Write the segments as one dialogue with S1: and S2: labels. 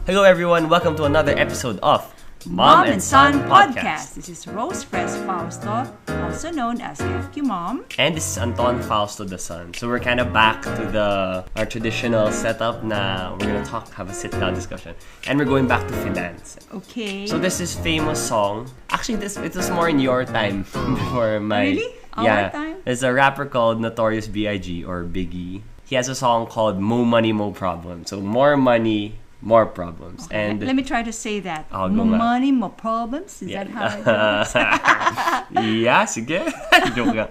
S1: Hello everyone, welcome to another episode of
S2: Mom and Son Podcast. This is Rose Pres Fausto, also known as FQ Mom.
S1: And this is Anton Fausto the Son. So we're kind of back to our traditional setup na we're gonna have a sit-down discussion. And we're going back to finance.
S2: Okay.
S1: So this is famous song. Actually, it was more in your time before my...
S2: Really? Our time?
S1: There's a rapper called Notorious B.I.G. or Biggie. He has a song called Mo Money, Mo Problem. So more money, more problems.
S2: Okay.
S1: And
S2: let me try to say that.
S1: Oh,
S2: More
S1: go nga.
S2: money, more problems. Is that how it goes?
S1: Yeah, sige. Joke lang.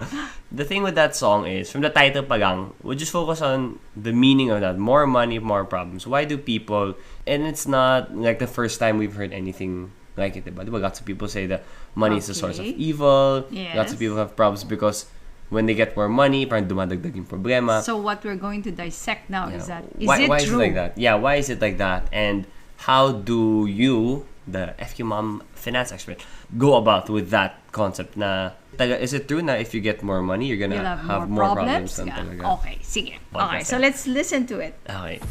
S1: The thing with that song is, from the title pa lang, we just focus on the meaning of that. More money, more problems. Why do people... And it's not like the first time we've heard anything like it. Diba? Lots of people say that money is the source of evil.
S2: Yes.
S1: Lots of people have problems because when they get more money, parang dumadagdag yung problema.
S2: So what we're going to dissect now is that,
S1: why
S2: it
S1: is
S2: true?
S1: it like that? Yeah, why is it like that? And how do you, the FQ Mom finance expert, go about with that concept na, is it true na if you get more money, you're gonna
S2: You'll
S1: have more problems?
S2: Yeah.
S1: Talaga?
S2: Okay, sige. Okay, so let's listen to it.
S1: Okay.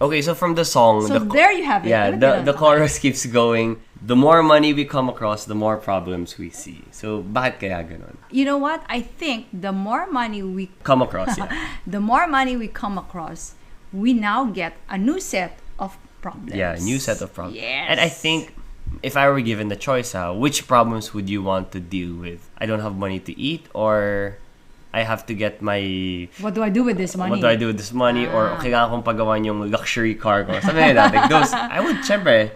S1: Okay, so from the song...
S2: So there you have it.
S1: Yeah, the chorus keeps going. The more money we come across, the more problems we see. So, bakit kaya ganon?
S2: You know what? I think the more money we
S1: Come across, yeah.
S2: the more money we come across, we now get a new set of problems.
S1: Yeah, a new set of problems.
S2: Yes.
S1: And I think, if I were given the choice, which problems would you want to deal with? I don't have money to eat, or... I have to get my...
S2: What do I do with this money?
S1: What do I do with this money? Or kailangan kong pagawan yung luxury car ko. Sabi nila, like those, I would, syempre,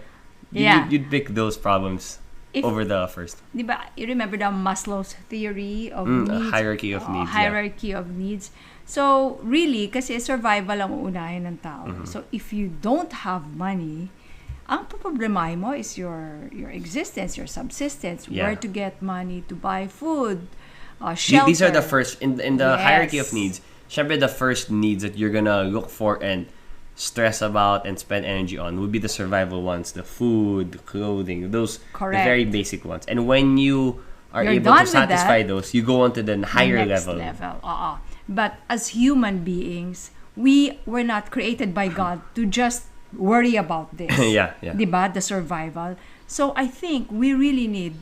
S1: you'd pick those problems over the first.
S2: Diba, you remember the Maslow's theory of needs?
S1: Hierarchy of needs.
S2: Hierarchy of needs. So, really, kasi survival ang uunahin ng tao.
S1: Mm-hmm.
S2: So, if you don't have money, ang problema mo is your existence, your subsistence, where to get money to buy food, shelter.
S1: These are the first, in the hierarchy of needs, syempre the first needs that you're gonna look for and stress about and spend energy on would be the survival ones, the food, the clothing, those the very basic ones. And when you're able to satisfy those, you go on to the higher level.
S2: But as human beings, we were not created by God to just worry about this.
S1: yeah.
S2: Diba? The survival. So I think we really need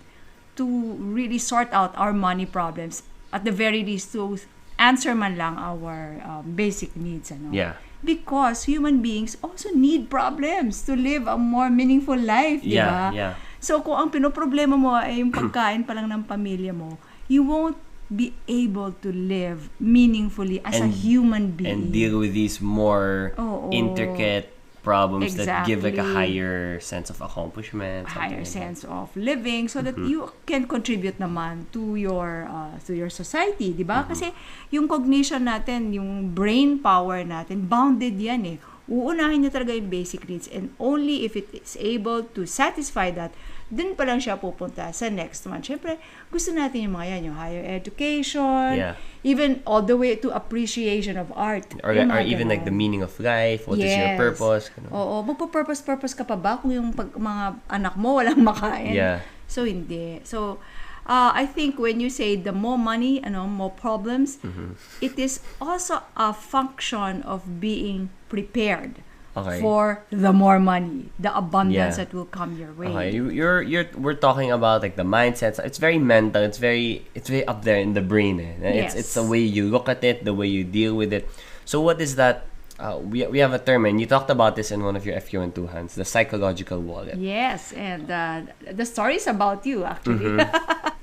S2: to really sort out our money problems, at the very least to answer man lang our basic needs. Ano?
S1: Yeah.
S2: Because human beings also need problems to live a more meaningful life, di ba?
S1: Yeah.
S2: So kung ang pinoproblema mo ay yung pagkain pa lang ng pamilya mo, you won't be able to live meaningfully as a human being.
S1: And deal with these more intricate problems that give like a higher sense of accomplishment,
S2: higher sense of living, so that you can contribute naman to your society, di ba? Kasi yung cognition natin, yung brain power natin, bounded yan eh. Uunahin niya talaga yung basic needs, and only if it is able to satisfy that, dun pa lang siya pupunta sa next one. Siyempre, gusto natin yung mga yan, yung higher education, even all the way to appreciation of art.
S1: Or even like the meaning of life, what is your purpose?
S2: Oo, magpo-purpose ka pa ba kung yung mga anak mo walang makain?
S1: Yeah.
S2: So, hindi. So, I think when you say the more money, more problems, it is also a function of being prepared. For the more money, the abundance that will come your way.
S1: Okay, we're talking about like the mindset. It's very mental. It's very up there in the brain. It's the way you look at it, the way you deal with it. So what is that? We have a term, and you talked about this in one of your FQ12 hands, the psychological wallet.
S2: Yes, and the story is about you actually.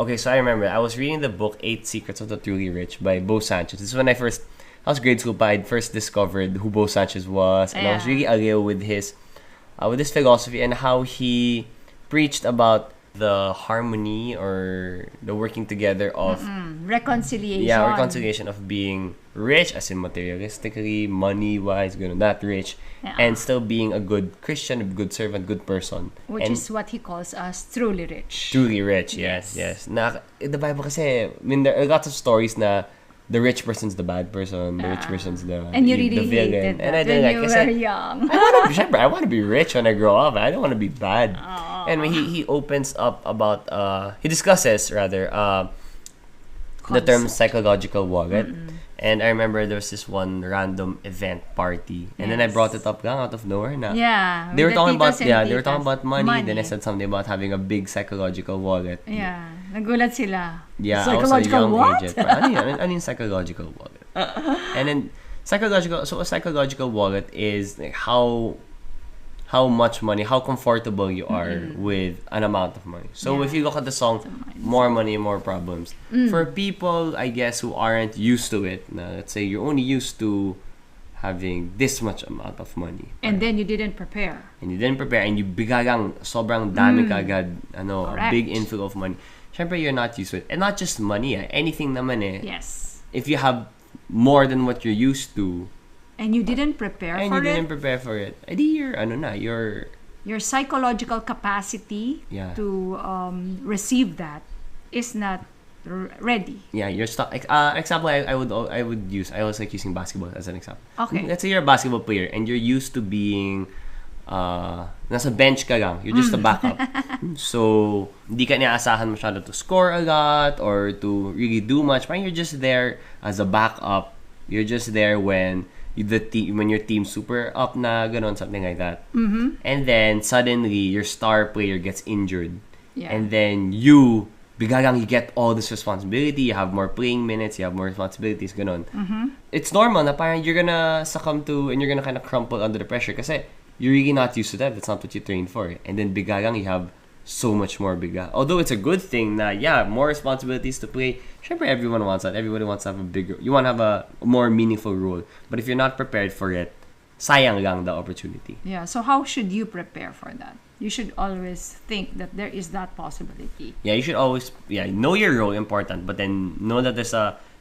S1: Okay, so I remember I was reading the book 8 Secrets of the Truly Rich by Bo Sanchez. This is when I was grade school, but I first discovered who Bo Sanchez was, and I was really alive with his philosophy and how he preached about the harmony or the working together of
S2: reconciliation.
S1: Yeah, reconciliation of being rich, as in materialistically, money-wise, not rich, and still being a good Christian, a good servant, good person.
S2: Which is what he calls us truly rich.
S1: Truly rich, yes. Na, in the Bible kasi, there are lots of stories na the rich person's the bad person, the rich person's the
S2: and you really
S1: the villain.
S2: Hated
S1: and
S2: that
S1: I didn't
S2: when you were young.
S1: I want to be rich when I grow up. I don't want to be bad. And he opens up about he discusses rather the term psychological wallet. And I remember there was this one random event party, and then I brought it up lang out of nowhere. Na
S2: Yeah.
S1: they were
S2: with the
S1: talking about
S2: titos and
S1: they were talking
S2: titas.
S1: about money. Then I said something about having a big psychological wallet.
S2: Yeah. Nagulat sila.
S1: Yeah,
S2: Psychological
S1: I was a young
S2: what?
S1: agent. Ano yung psychological wallet? And then a psychological wallet is like how much money, how comfortable you are with an amount of money. So if you look at the song More Money, More Problems, for people, I guess, who aren't used to it, let's say you're only used to having this much amount of money.
S2: And then you didn't prepare.
S1: And you you biglang sobrang dami kagad, a
S2: Correct.
S1: big inflow of money. Syempre, you're not used to it. And not just money, anything naman eh.
S2: Yes.
S1: If you have more than what you're used to,
S2: And you didn't prepare
S1: and
S2: for
S1: you
S2: it.
S1: didn't prepare for it, edi you're
S2: Your psychological capacity
S1: Yeah.
S2: to receive that is not ready.
S1: yeah, you're stuck. Example I would use. I always like using basketball as an example.
S2: Okay.
S1: Let's say you're a basketball player and you're used to being nasa bench ka lang. You're just a backup. So, hindi ka niaasahan masyado to score a lot or to really do much. Parang you're just there as a backup. You're just there when when your team's super up na, ganon, something like that. And then, suddenly, your star player gets injured.
S2: Yeah.
S1: And then, you get all this responsibility. You have more playing minutes. You have more responsibilities, ganon. It's normal na parang you're gonna succumb to and you're gonna kind of crumple under the pressure kasi you're really not used to that. That's not what you trained for. And then, you have so much more bigla. Although it's a good thing na, more responsibilities to play. Syempre, everyone wants that. Everybody wants to have you want to have a more meaningful role. But if you're not prepared for it, sayang lang the opportunity.
S2: Yeah. So how should you prepare for that? You should always think that there is that possibility.
S1: Yeah, you should always, know your role, important. But then, know that there's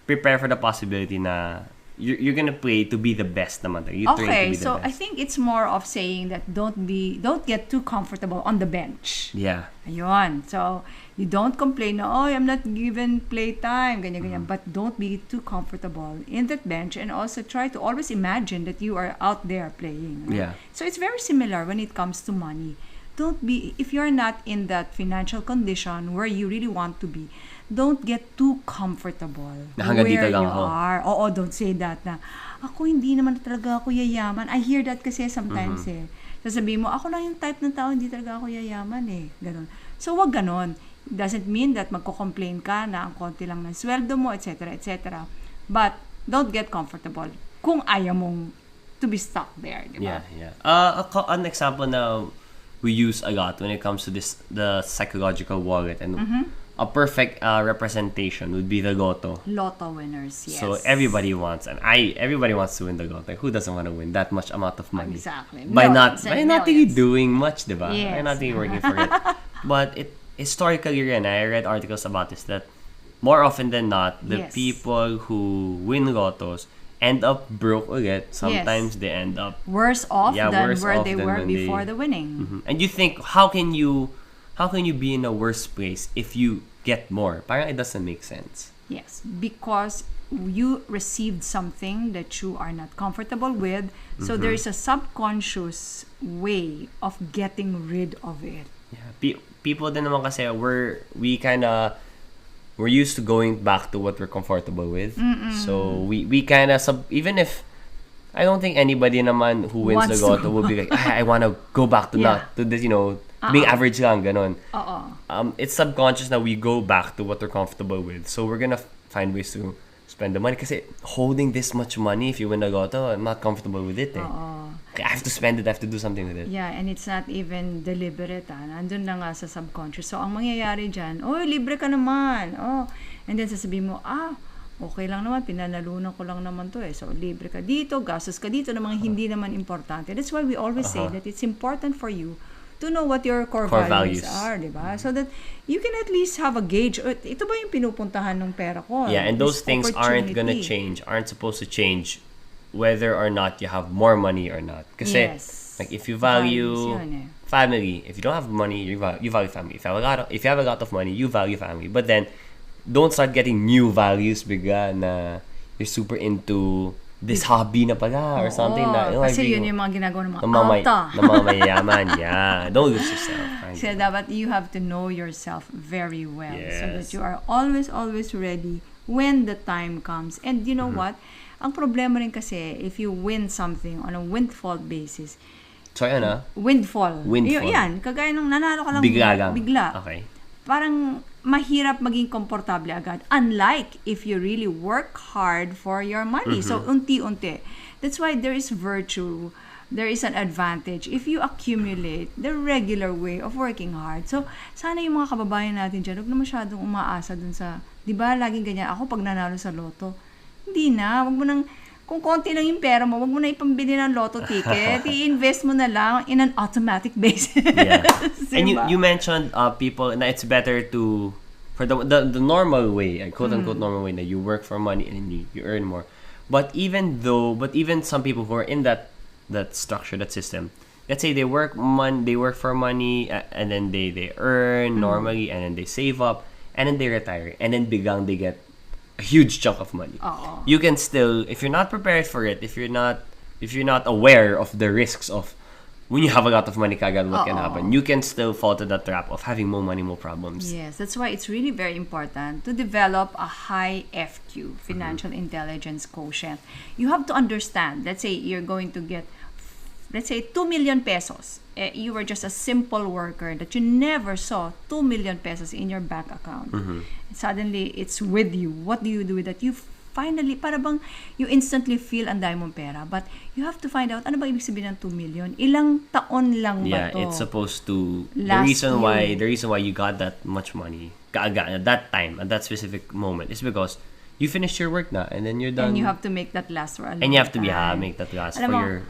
S1: prepare for the possibility na you're gonna play to be the best naman. You train to
S2: Okay,
S1: be the
S2: so
S1: best.
S2: I think it's more of saying that don't get too comfortable on the bench.
S1: Yeah.
S2: Ayun. So, you don't complain na, oh, I'm not given playtime, ganyan. But don't be too comfortable in that bench and also try to always imagine that you are out there playing. Right?
S1: Yeah.
S2: So, it's very similar when it comes to money. If you're not in that financial condition where you really want to be, don't get too comfortable
S1: Na hanggang
S2: where
S1: dito lang
S2: you
S1: ako.
S2: are. Oo, don't say that na, ako hindi naman talaga ako yayaman. I hear that kasi sometimes eh. Sasabihin mo, ako lang yung type ng tao, hindi talaga ako yayaman eh. Ganon. So, wag ganon. It doesn't mean that magko-complain ka na ang konti lang ng sweldo mo, etc., etc. But, don't get comfortable kung ayaw mong to be stuck there, di ba?
S1: Yeah. An example na we use a lot when it comes to the psychological wallet and a perfect representation would be the Lotto.
S2: Lotto winners, yes.
S1: So everybody wants to win the Lotto. Like, who doesn't want to win that much amount of money?
S2: Exactly.
S1: By not
S2: Millions.
S1: really doing much, diba?
S2: Yes.
S1: By not really working for it. But historically rin, I read articles about this that more often than not, the
S2: Yes.
S1: people who win Lottos end up broke ulit. Sometimes they end up
S2: Worse off than
S1: worse
S2: where
S1: off
S2: they
S1: than
S2: were
S1: when
S2: before the winning.
S1: And you think, how can you be in a worse place if you get more? Parang it doesn't make sense.
S2: Yes, because you received something that you are not comfortable with. So there is a subconscious way of getting rid of it.
S1: Yeah. People din naman kasi we're used to going back to what we're comfortable with. So we kind of even if I don't think anybody naman who wins
S2: Wants
S1: the
S2: to
S1: Lotto will be like, I want to go back to not to this, being average lang, ganon. It's subconscious that we go back to what we're comfortable with. So we're gonna find ways to spend the money. Kasi holding this much money, if you win the Lotto, I'm not comfortable with it. I have to spend it. I have to do something with it.
S2: Yeah, and it's not even deliberate. Nandun na nga sa subconscious. So, ang mangyayari dyan, libre ka naman. And then sasabihin mo, okay lang naman, pinanalunan ko lang naman to eh. So, libre ka dito, gastos ka dito ng mga hindi naman importante. That's why we always say that it's important for you to know what your core values are, di ba? So that you can at least have a gauge. Ito ba yung pinupuntahan ng pera ko?
S1: Yeah, and those things aren't gonna change, aren't supposed to change whether or not you have more money or not. Kasi, like, if you value family, if you don't have money, you value family. If you have a lot of money, you value family. But then, don't start getting new values bigla na you're super into this hobby na pala or something na.
S2: Kasi yun yung mga ginagawa ng mga
S1: ng mga mayayaman. Yeah. Don't lose yourself.
S2: So dapat you have to know yourself very well so that
S1: Yes.
S2: you are always ready when the time comes. And you know what? Ang problema rin kasi, if you win something on a windfall basis,
S1: So, yan
S2: windfall.
S1: Windfall.
S2: Yan, kagaya nung nanalo ka lang
S1: Bigla lang.
S2: bigla.
S1: Okay.
S2: Parang mahirap maging komportable agad. Unlike if you really work hard for your money. So, unti-unti. That's why there is virtue. There is an advantage if you accumulate the regular way of working hard. So, sana yung mga kababayan natin dyan, huwag na masyadong umaasa dun sa, di ba, laging ganyan, ako pag nanalo sa loto, hindi na, wag mo nang, kung konti lang yung pera mo, wag mo na ipambili ng lotto ticket, i-invest mo na lang in an automatic basis.
S1: Yeah. And
S2: Diba?
S1: you mentioned people na it's better to for the normal way, quote unquote normal way, that you work for money and you earn more. But even some people who are in that structure, that system, let's say they work for money, and then they earn normally, and then they save up, and then they retire, and then biglang they get a huge chunk of money. You can still, if you're not prepared for it, if you're not aware of the risks of when you have a lot of money kagad, what can happen, you can still fall to the trap of having more money, more problems.
S2: Yes, that's why it's really very important to develop a high FQ, financial intelligence quotient. You have to understand, let's say you're going to get, let's say 2 million pesos. You were just a simple worker that you never saw 2 million pesos in your bank account. Suddenly, it's with you. What do you do with that? You finally, para bang you instantly feel ang dami mong pera. But you have to find out, ano ba ibig sabihin ng 2 million? Ilang taon lang ba to?
S1: Yeah, it's supposed to, the
S2: Last
S1: reason why you got that much money kaaga at that time, at that specific moment, is because you finished your work na, and then you're done.
S2: And you have to make that last for a long
S1: And you have to
S2: time.
S1: make that last
S2: Alam
S1: for
S2: mo,
S1: your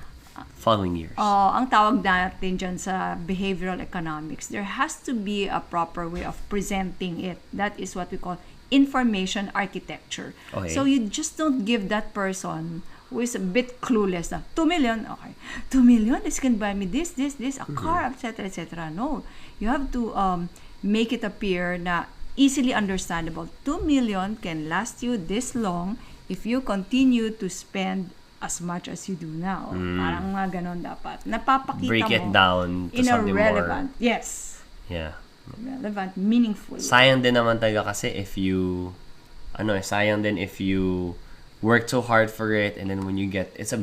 S1: following years.
S2: Ang tawag natin dyan sa behavioral economics, there has to be a proper way of presenting it. That is what we call information architecture.
S1: Okay.
S2: So you just don't give that person who is a bit clueless na 2 million, okay, 2 million, this can buy me this, a car, etc., etc. No, you have to make it appear na easily understandable. 2 million can last you this long if you continue to spend as much as you do now. Parang mga ganon dapat. Napapakita
S1: Break it
S2: mo
S1: down to
S2: in a
S1: something
S2: relevant,
S1: more.
S2: yes,
S1: Yeah.
S2: relevant, meaningful.
S1: Sayang din naman talaga kasi if you work so hard for it, and then when you get, it's a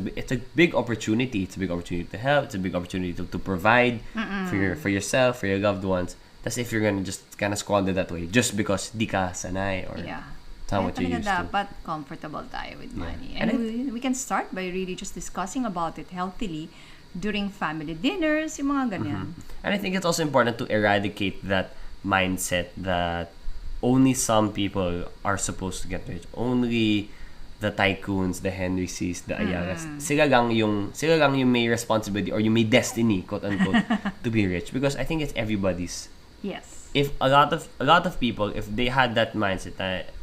S1: big opportunity. It's a big opportunity to help. It's a big opportunity to provide for yourself, for your loved ones. That's if you're gonna just kind of squander that way just because di ka sanay or it's not what you used to.
S2: Dapat comfortable tayo with money. And we can start by really just discussing about it healthily during family dinners, yung mga ganyan.
S1: And I think it's also important to eradicate that mindset that only some people are supposed to get rich. Only the tycoons, the Henry C's, the Ayagas, sila lang yung may responsibility or yung may destiny, quote unquote, to be rich. Because I think it's everybody's.
S2: Yes.
S1: If a lot of people, if they had that mindset that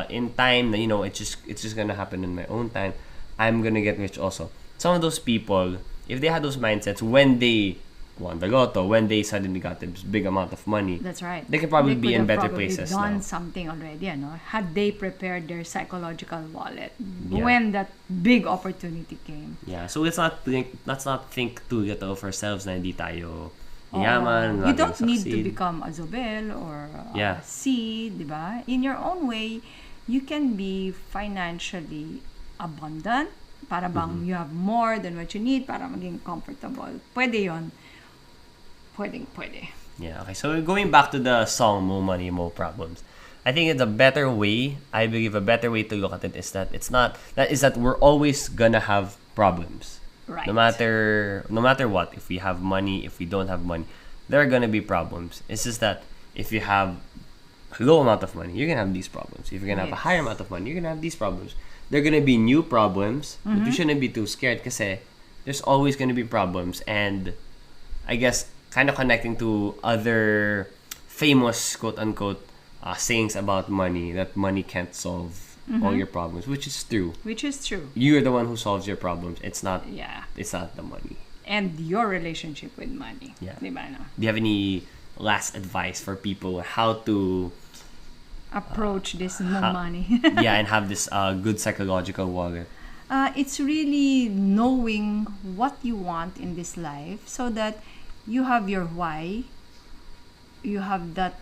S1: in time, it's just gonna happen in my own time, I'm gonna get rich also. Some of those people, if they had those mindsets when they won the lotto, when they suddenly got this big amount of money,
S2: That's right.
S1: they could probably be in better
S2: probably
S1: places
S2: done
S1: now.
S2: something already, had they prepared their psychological wallet
S1: Yeah.
S2: when that big opportunity came.
S1: Yeah, so let's not think too little of ourselves na hindi tayo yaman.
S2: You don't need to become a Zobel or
S1: Yeah.
S2: a C, di ba? In your own way, you can be financially abundant para bang you have more than what you need para maging comfortable. Pwede yon. Pwede.
S1: Yeah, okay. So going back to the song Mo Money, Mo Problems. I think it's a better way, I believe a better way to look at it is that we're always gonna have problems.
S2: Right.
S1: No matter what, if we have money, if we don't have money, there are gonna be problems. It's just that if you have a low amount of money, you're gonna have these problems. If you're gonna have a higher amount of money, you're gonna have these problems. There are gonna be new problems, but we shouldn't be too scared kasi there's always gonna be problems. And I guess kind of connecting to other famous quote unquote sayings about money, that money can't solve all your problems, which is true. You're the one who solves your problems. It's not the money.
S2: And your relationship with money.
S1: Yeah.
S2: Diba, no?
S1: Do you have any last advice for people how to
S2: Approach this money.
S1: and have this good psychological wallet?
S2: It's really knowing what you want in this life so that you have your why. You have that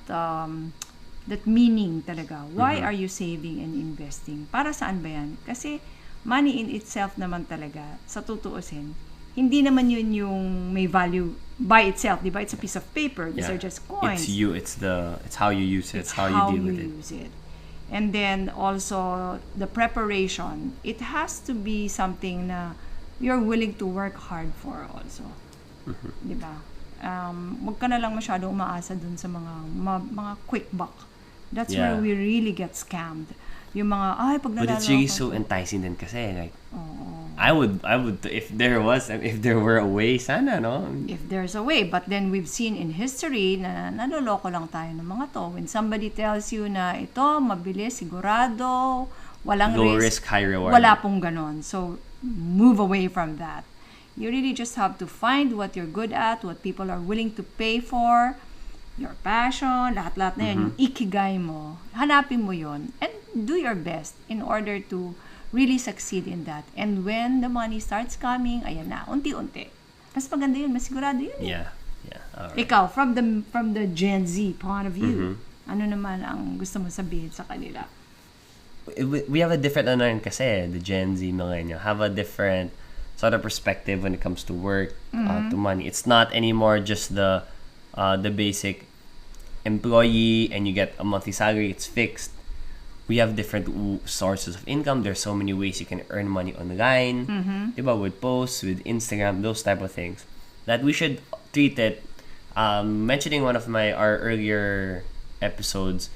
S2: meaning talaga. Why are you saving and investing? Para saan ba yan? Kasi money in itself naman talaga, sa tutuusin, hindi naman yun yung may value by itself, di ba? It's a piece of paper. These are just coins.
S1: It's how you use it. It's how you deal with it.
S2: Use it. And then also the preparation. It has to be something na you're willing to work hard for also. Di ba? Wag ka na lang masyado umaasa dun sa mga quick buck. That's where we really get scammed. Yung mga, pag
S1: But it's really so enticing din kasi, like, I would, if there were a way, sana, no?
S2: If there's a way. But then we've seen in history na naloloko lang tayo ng mga to. When somebody tells you na ito, mabilis, sigurado, walang
S1: low risk, high reward.
S2: Wala pong ganon. So, move away from that. You really just have to find what you're good at, what people are willing to pay for, your passion, lahat-lahat na yan, yung ikigai mo. Hanapin mo yon and do your best in order to really succeed in that. And when the money starts coming, ayan na, unti-unti. Mas maganda yun, mas sigurado yun.
S1: Yeah. Alright.
S2: Ikaw, from the Gen Z point of view, ano naman ang gusto mo sabihin sa kanila?
S1: We have a different, kasi, the Gen Z millennial, have a different sort of perspective when it comes to work, to money. It's not anymore just the basic employee and you get a monthly salary, it's fixed. We have different sources of income. There's so many ways you can earn money online, diba? With posts, with Instagram, those type of things. That we should treat it, mentioning one of our earlier episodes,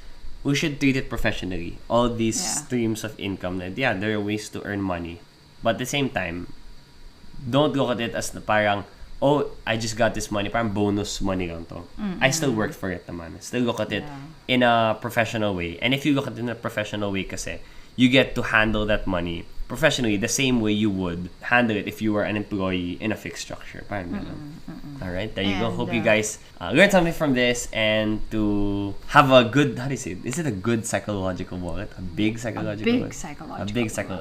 S1: we should treat it professionally. All these streams of income, that there are ways to earn money. But at the same time, don't look at it as parang, I just got this money, parang bonus money lang to. I still worked for it naman. Still look at it in a professional way. And if you look at it in a professional way kasi, you get to handle that money professionally the same way you would handle it if you were an employee in a fixed structure. Parang ganun. Alright, there you go. Hope you guys learned something from this and to have a good, how do you say it? Is it a good psychological wallet? A big psychological wallet?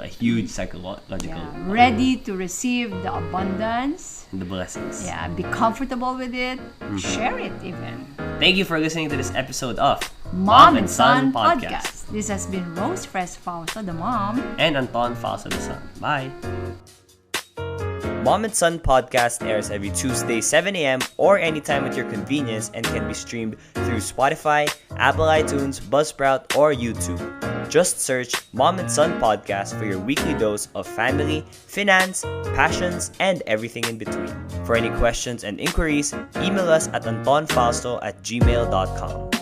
S1: A huge psychological wallet.
S2: Ready to receive the abundance.
S1: The blessings.
S2: Yeah, be comfortable with it. Share it even.
S1: Thank you for listening to this episode of
S2: Mom and Son Podcast. This has been Rose Fresh Fausto, the mom.
S1: And Anton Fausto, the son. Bye.
S3: Mom and Son Podcast airs every Tuesday, 7 a.m. or anytime at your convenience and can be streamed through Spotify, Apple iTunes, Buzzsprout, or YouTube. Just search Mom and Son Podcast for your weekly dose of family, finance, passions, and everything in between. For any questions and inquiries, email us at antonfausto@gmail.com.